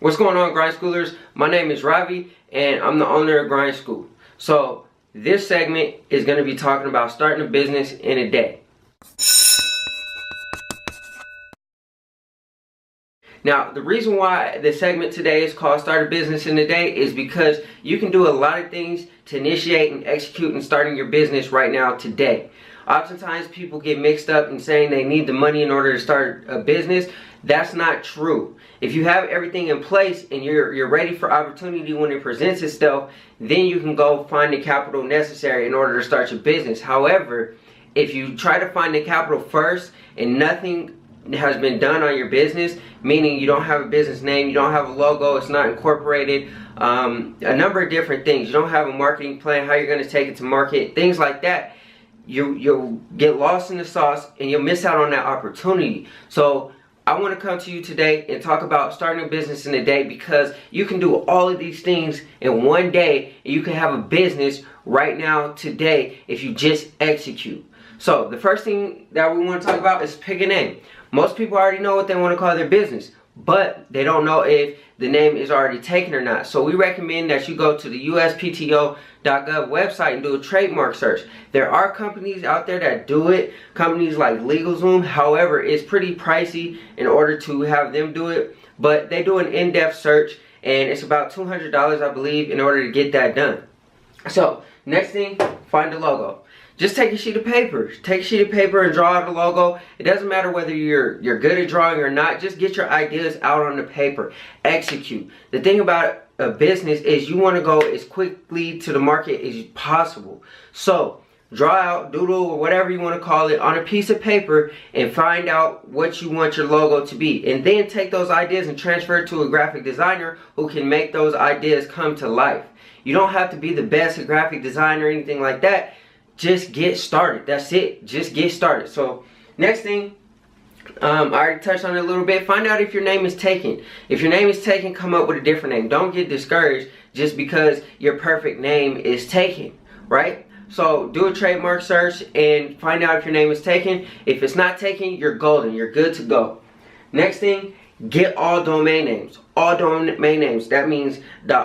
What's going on, Grind Schoolers? My name is Ravi and I'm the owner of Grind School. So this segment is going to be talking about starting a business in a day. Now, the reason why the segment today is called Start a Business in a Day is because you can do a lot of things to initiate and execute in starting your business right now today. Oftentimes people get mixed up in saying they need the money in order to start a business. That's not true. If you have everything in place and you're ready for opportunity when it presents itself, then you can go find the capital necessary in order to start your business. However, if you try to find the capital first and nothing has been done on your business, meaning you don't have a business name, you don't have a logo, it's not incorporated, a number of different things, you don't have a marketing plan, how you're going to take it to market, things like that, you'll get lost in the sauce and you'll miss out on that opportunity. So I want to come to you today and talk about starting a business in a day, because you can do all of these things in one day and you can have a business right now today if you just execute. So the first thing that we want to talk about is pick a name. Most people already know what they want to call their business, but they don't know if the name is already taken or not. So we recommend that you go to the USPTO.gov website and do a trademark search. There are companies out there that do it, companies like LegalZoom. However, it's pretty pricey in order to have them do it, but they do an in-depth search and it's about $200, I believe, in order to get that done. So next thing, find a logo. Just take a sheet of paper. Take a sheet of paper and draw out a logo. It doesn't matter whether you're good at drawing or not. Just get your ideas out on the paper. Execute. The thing about a business is you want to go as quickly to the market as possible. So draw out, doodle, or whatever you want to call it, on a piece of paper and find out what you want your logo to be. And then take those ideas and transfer it to a graphic designer who can make those ideas come to life. You don't have to be the best graphic designer or anything like that. Just get started. That's it. Just get started. So next thing, I already touched on it a little bit. Find out if your name is taken. If your name is taken, come up with a different name. Don't get discouraged just because your perfect name is taken, right? So do a trademark search and find out if your name is taken. If it's not taken, you're golden. You're good to go. Next thing, get all domain names. All domain names. That means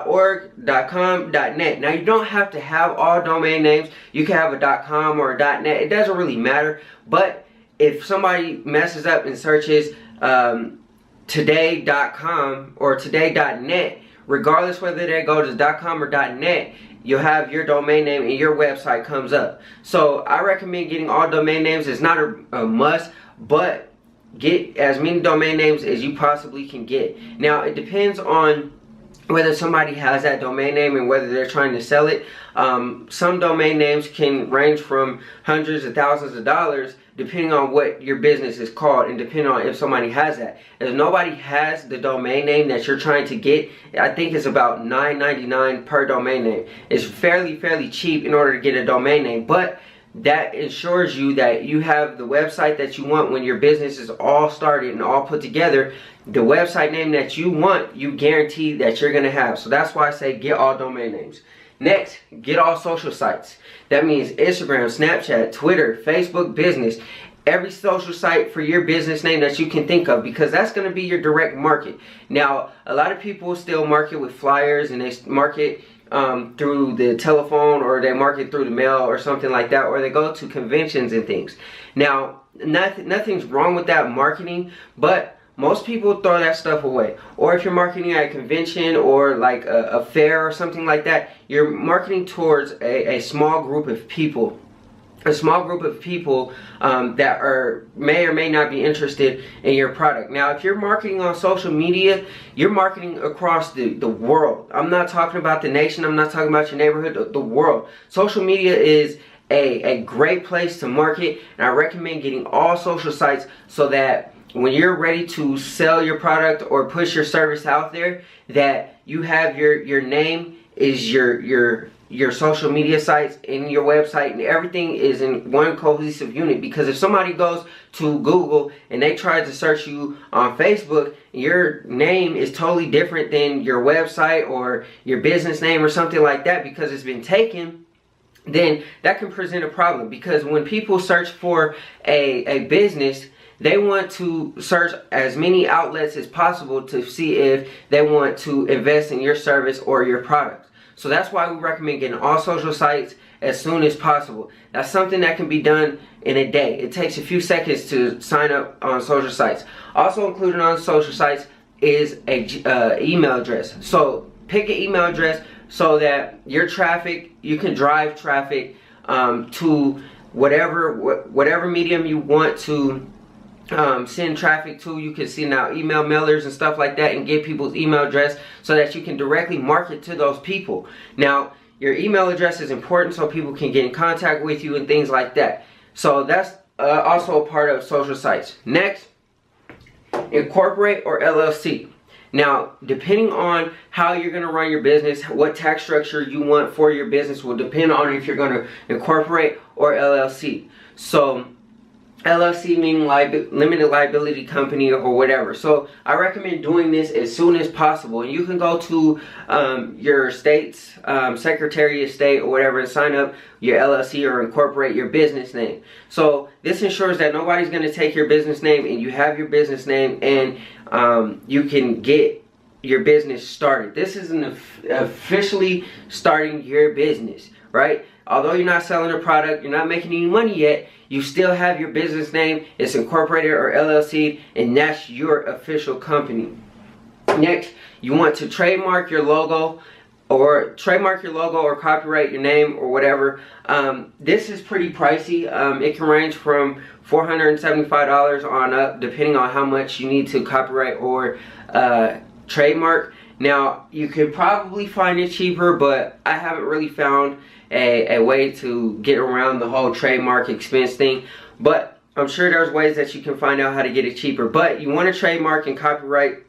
.org, .com, .net. Now you don't have to have all domain names. You can have a .com or a .net. It doesn't really matter. But if somebody messes up and searches today.com or today.net, regardless whether they go to .com or .net, you'll have your domain name and your website comes up. So I recommend getting all domain names. It's not a must, but get as many domain names as you possibly can get. Now it depends on whether somebody has that domain name and whether they're trying to sell it. Some domain names can range from hundreds of thousands of dollars depending on what your business is called and depending on if somebody has that. If nobody has the domain name that you're trying to get, I think it's about $9.99 per domain name. It's fairly cheap in order to get a domain name, but that ensures you that you have the website that you want when your business is all started and all put together. The website name that you want, you guarantee that you're going to have. So that's why I say get all domain names. Next, get all social sites. That means Instagram, Snapchat, Twitter, Facebook Business. Every social site for your business name that you can think of, because that's going to be your direct market. Now, a lot of people still market with flyers and they market through the telephone, or they market through the mail or something like that, or they go to conventions and things. Now, nothing's wrong with that marketing, but most people throw that stuff away. Or if you're marketing at a convention or like a fair or something like that, you're marketing towards a small group of people. A small group of people that may or may not be interested in your product. Now, if you're marketing on social media, you're marketing across the world. I'm not talking about the nation. I'm not talking about your neighborhood, the world. Social media is a great place to market, and I recommend getting all social sites so that when you're ready to sell your product or push your service out there, that you have your name is your social media sites and your website, and everything is in one cohesive unit. Because if somebody goes to Google and they try to search you on Facebook, your name is totally different than your website or your business name or something like that because it's been taken, then that can present a problem. Because when people search for a business, they want to search as many outlets as possible to see if they want to invest in your service or your products. So that's why we recommend getting all social sites as soon as possible. That's something that can be done in a day. It takes a few seconds to sign up on social sites. Also included on social sites is a email address. So pick an email address so that your traffic, you can drive traffic to whatever medium you want to send traffic to. You can send out email mailers and stuff like that and get people's email address so that you can directly market to those people. Now, your email address is important so people can get in contact with you and things like that. So that's also a part of social sites. Next, incorporate or LLC. Now, depending on how you're going to run your business, what tax structure you want for your business will depend on if you're going to incorporate or LLC. So LLC meaning limited liability company or whatever. So I recommend doing this as soon as possible. And you can go to your state's Secretary of State or whatever and sign up your LLC or incorporate your business name. So this ensures that nobody's going to take your business name, and you have your business name, and you can get your business started. This is officially starting your business, right? Although you're not selling a product, you're not making any money yet, you still have your business name. It's incorporated or LLC, and that's your official company. Next, you want to trademark your logo or copyright your name or whatever. This is pretty pricey. It can range from $475 on up, depending on how much you need to copyright or trademark. Now, you could probably find it cheaper, but I haven't really found a way to get around the whole trademark expense thing. But I'm sure there's ways that you can find out how to get it cheaper. But you want to trademark and copyright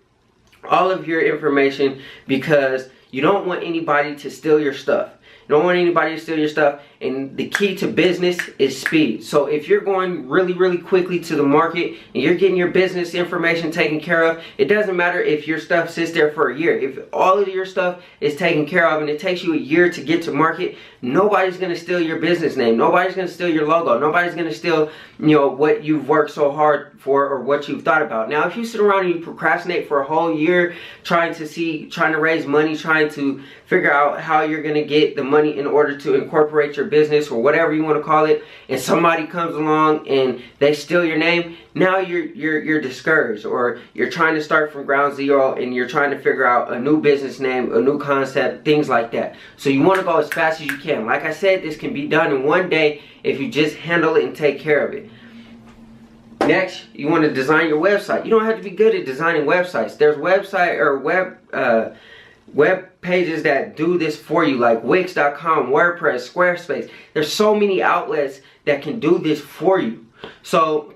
all of your information because you don't want anybody to steal your stuff. You don't want anybody to steal your stuff, and the key to business is speed. So if you're going really quickly to the market and you're getting your business information taken care of, it doesn't matter if your stuff sits there for a year. If all of your stuff is taken care of and it takes you a year to get to market, nobody's going to steal your business name. Nobody's going to steal your logo. Nobody's going to steal, what you've worked so hard for or what you've thought about. Now, if you sit around and you procrastinate for a whole year trying to raise money, trying to figure out how you're going to get the money in order to incorporate your business or whatever you want to call it, and somebody comes along and they steal your name, now you're discouraged, or you're trying to start from ground zero and you're trying to figure out a new business name, a new concept, things like that. So you want to go as fast as you can. Like I said, this can be done in one day if you just handle it and take care of it. Next, you want to design your website. You don't have to be good at designing websites. There's website or web pages that do this for you, like Wix.com, WordPress, Squarespace. There's so many outlets that can do this for you. So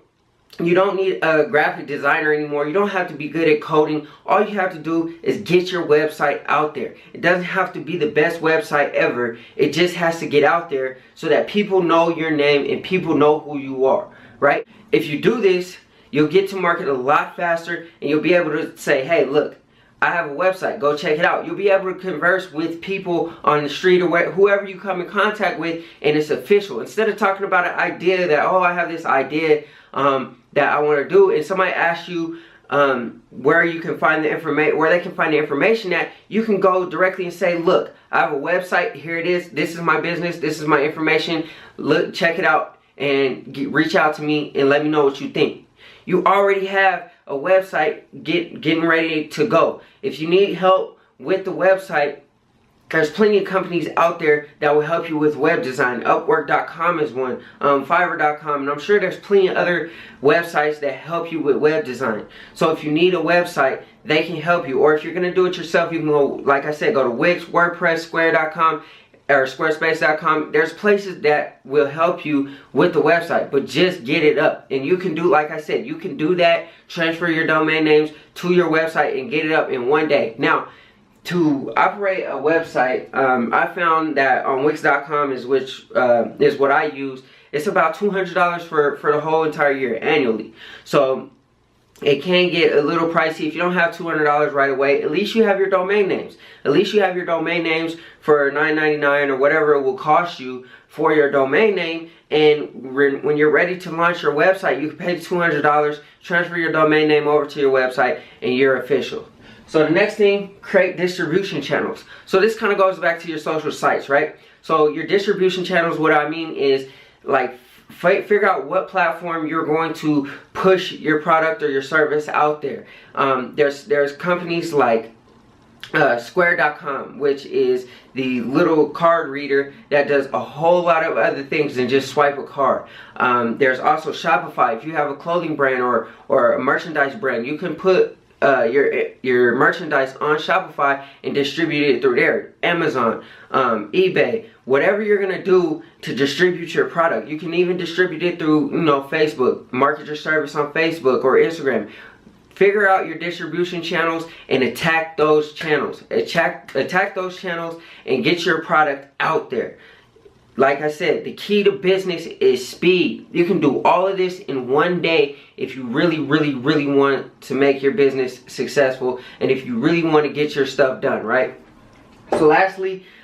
you don't need a graphic designer anymore. You don't have to be good at coding. All you have to do is get your website out there. It doesn't have to be the best website ever. It just has to get out there so that people know your name and people know who you are, right? If you do this, you'll get to market a lot faster, and you'll be able to say, hey, look, I have a website, go check it out. You'll be able to converse with people on the street or whoever you come in contact with, and it's official. Instead of talking about an idea that, oh, I have this idea that I want to do, and somebody asks you where you can find the information, where they can find the information at, you can go directly and say, look, I have a website, here it is, this is my business, this is my information, look, check it out, and reach out to me and let me know what you think. You already have a website getting ready to go. If you need help with the website, there's plenty of companies out there that will help you with web design. Upwork.com is one, Fiverr.com, and I'm sure there's plenty of other websites that help you with web design. So if you need a website, they can help you. Or if you're going to do it yourself, you can go, like I said, go to Wix, WordPress, Square.com, or Squarespace.com. There's places that will help you with the website, but just get it up. And you can do, like I said, you can do that, transfer your domain names to your website and get it up in one day. Now, to operate a website, I found that on Wix.com is what I use. It's about $200 for the whole entire year annually. So it can get a little pricey. If you don't have $200 right away, at least you have your domain names. At least you have your domain names for $9.99 or whatever it will cost you for your domain name. And when you're ready to launch your website, you can pay the $200, transfer your domain name over to your website, and you're official. So the next thing, create distribution channels. So this kind of goes back to your social sites, right? So your distribution channels, what I mean is, like, figure out what platform you're going to push your product or your service out there. There's companies like Square.com, which is the little card reader that does a whole lot of other things than just swipe a card. There's also Shopify. If you have a clothing brand or a merchandise brand, you can put your merchandise on Shopify and distribute it through there. Amazon, eBay, whatever you're gonna do to distribute your product. You can even distribute it through, Facebook. Market your service on Facebook or Instagram. Figure out your distribution channels and attack those channels. Attack those channels and get your product out there. Like I said, the key to business is speed. You can do all of this in one day if you really want to make your business successful and if you really want to get your stuff done, right? So last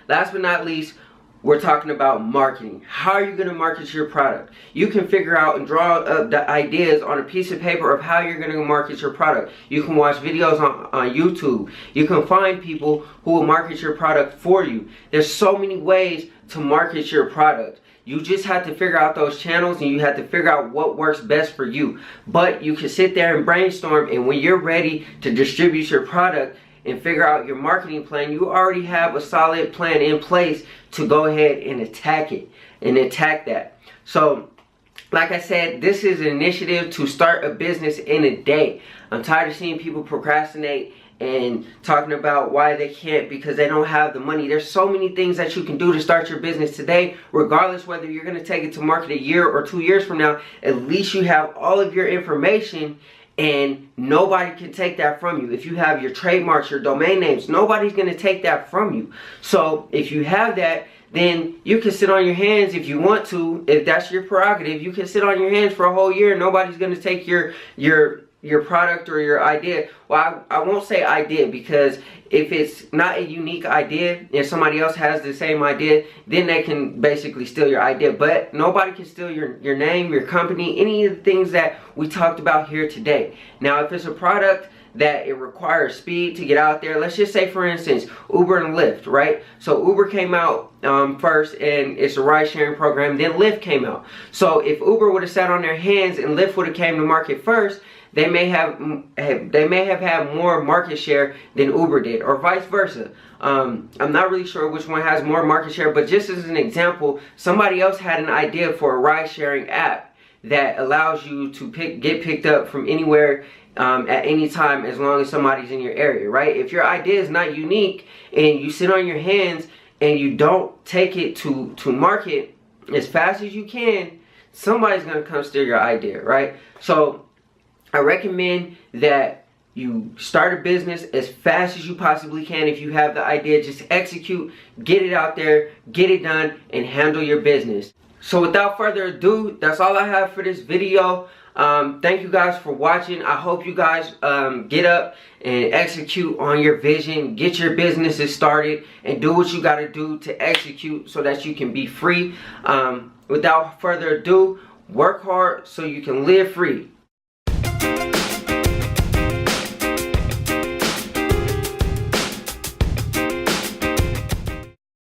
but not least, we're talking about marketing. How are you going to market your product? You can figure out and draw up the ideas on a piece of paper of how you're going to market your product. You can watch videos on YouTube. You can find people who will market your product for you. There's so many ways to market your product. You just have to figure out those channels and you have to figure out what works best for you. But you can sit there and brainstorm, and when you're ready to distribute your product and figure out your marketing plan, you already have a solid plan in place to go ahead and attack it and attack that. So, like I said, this is an initiative to start a business in a day. I'm tired of seeing people procrastinate and talking about why they can't because they don't have the money. There's so many things that you can do to start your business today, regardless whether you're going to take it to market a year or 2 years from now. At least you have all of your information, and nobody can take that from you. If you have your trademarks, your domain names, nobody's going to take that from you. So if you have that, then you can sit on your hands if you want to. If that's your prerogative, you can sit on your hands for a whole year. Nobody's going to take your product or your idea. Well, I won't say idea, because if it's not a unique idea and somebody else has the same idea, then they can basically steal your idea. But nobody can steal your name, your company, any of the things that we talked about here today. Now, if it's a product that it requires speed to get out there, let's just say, for instance, Uber and Lyft, right? So Uber came out first, and it's a ride sharing program. Then Lyft came out. So if Uber would have sat on their hands and Lyft would have came to market first, they may have had more market share than Uber did, or vice versa. I'm not really sure which one has more market share, but just as an example, somebody else had an idea for a ride-sharing app that allows you to get picked up from anywhere at any time, as long as somebody's in your area, right? If your idea is not unique and you sit on your hands and you don't take it to market as fast as you can, somebody's gonna come steal your idea, right? So I recommend that you start a business as fast as you possibly can. If you have the idea, just execute, get it out there, get it done, and handle your business. So without further ado, that's all I have for this video. Thank you guys for watching. I hope you guys get up and execute on your vision, get your businesses started, and do what you got to do to execute so that you can be free. Without further ado, work hard so you can live free.